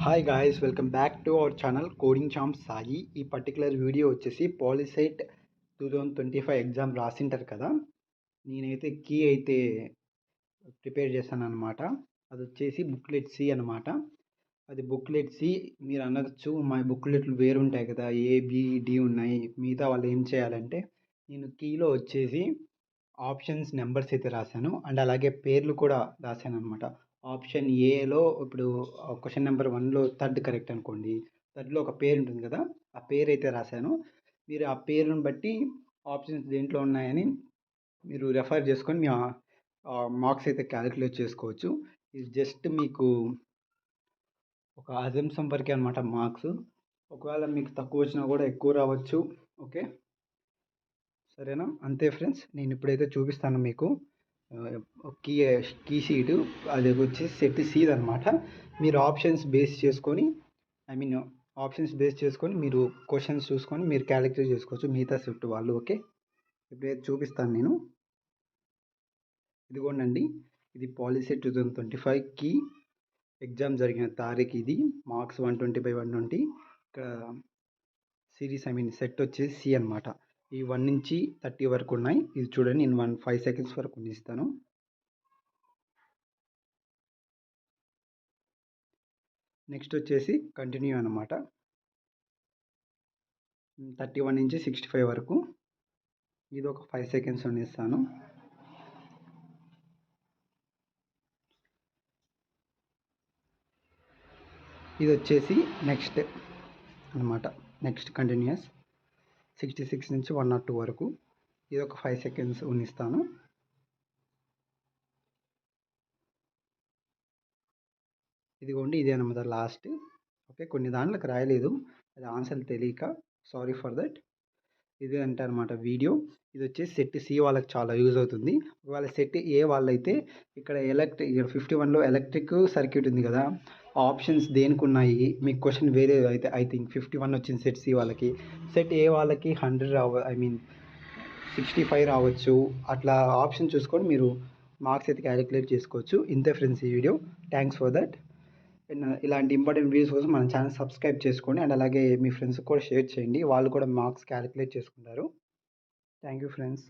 Hi guys, welcome back to our channel coding champ Sai. ఈ particular video వచ్చేసి POLYCET 2025 exam రాసింటారు కదా. నేనైతే key అయితే ప్రిపేర్ చేశాను అనమాట. అది వచ్చేసి బుక్లెట్ సి అనమాట. అది బుక్లెట్ సి. మీరు అనొచ్చు మా బుక్లెట్లు వేరుంటాయి కదా, ఏబిడి ఉన్నాయి, మిగతా వాళ్ళు ఏం చేయాలంటే, నేను కీలో వచ్చేసి ఆప్షన్స్ నెంబర్స్ అయితే రాశాను అండ్ అలాగే పేర్లు కూడా రాశాను అనమాట. ఆప్షన్ ఏలో ఇప్పుడు క్వశ్చన్ నెంబర్ 1లో థర్డ్ కరెక్ట్ అనుకోండి, థర్డ్లో ఒక పేరు ఉంటుంది కదా, ఆ పేరు అయితే రాశాను. మీరు ఆ పేరును బట్టి ఆప్షన్స్ దేంట్లో ఉన్నాయని మీరు రెఫర్ చేసుకొని మీ మార్క్స్ అయితే క్యాలిక్యులేట్ చేసుకోవచ్చు. ఇది జస్ట్ మీకు ఒక అజంప్షన్ వరకే అనమాట మార్క్స్. ఒకవేళ మీకు తక్కువ వచ్చినా కూడా ఎక్కువ రావచ్చు. ఓకే, సరేనా? అంతే ఫ్రెండ్స్, నేను ఇప్పుడైతే చూపిస్తాను మీకు కీ కీ షీటు. అది వచ్చేసి సెట్ సీది అనమాట. మీరు ఆప్షన్స్ బేస్ చేసుకొని మీరు క్వశ్చన్స్ చూసుకొని మీరు క్యాలిక్యులేట్ చేసుకోవచ్చు, మిగతా సెట్ వాళ్ళు. ఓకే, ఇప్పుడైతే చూపిస్తాను నేను. ఇదిగోండి, ఇది పాలిసెట్ 2025కి ఎగ్జామ్ జరిగిన తారీఖు. ఇది మార్క్స్ 120/120. ఇక్కడ సిరీస్ సెట్ వచ్చేసి సి అనమాట. ఈ 1 నుంచి 30 వరకు ఉన్నాయి. ఇది చూడండి, నేను 5 సెకండ్స్ వరకు ఇస్తాను. నెక్స్ట్ వచ్చేసి కంటిన్యూ అనమాట. 31 నుంచి 65 వరకు. ఇది ఒక 5 సెకండ్స్ ఇస్తాను. ఇది వచ్చేసి నెక్స్ట్ అనమాట. నెక్స్ట్ కంటిన్యూస్ 66 నుంచి 102 వరకు. ఇది ఒక 5 సెకండ్స్ ఇస్తాను. ఇదిగోండి, ఇదే అనమాట లాస్ట్. ఓకే, కొన్ని దాంట్లోకి రాయలేదు, అది ఆన్సర్ తెలియక, సారీ ఫర్ దట్. ఇదే అంటే అనమాట వీడియో. ఇది వచ్చేసి సెట్ సి వాళ్ళకి చాలా యూజ్ అవుతుంది. ఒకవేళ సెట్ ఏ వాళ్ళైతే ఇక్కడ 51లో ఎలక్ట్రిక్ సర్క్యూట్ ఉంది కదా, ఆప్షన్స్ దేనికి ఉన్నాయి, మీకు క్వశ్చన్ వేరే అయితే ఐ థింక్ 51 వచ్చింది సెట్ సి వాళ్ళకి. సెట్ ఏ వాళ్ళకి 100 65 రావచ్చు. అట్లా ఆప్షన్ చూసుకొని మీరు మార్క్స్ అయితే క్యాలిక్యులేట్ చేసుకోవచ్చు. ఇంతే ఫ్రెండ్స్ ఈ వీడియో. Thanks for that. ఇలాంటి ఇంపార్టెంట్ వీడియోస్ కోసం మన ఛానల్ సబ్స్క్రైబ్ చేసుకోండి అండ్ అలాగే మీ ఫ్రెండ్స్కి కూడా షేర్ చేయండి, వాళ్ళు కూడా మార్క్స్ క్యాలిక్యులేట్ చేసుకుంటారు. Thank you friends.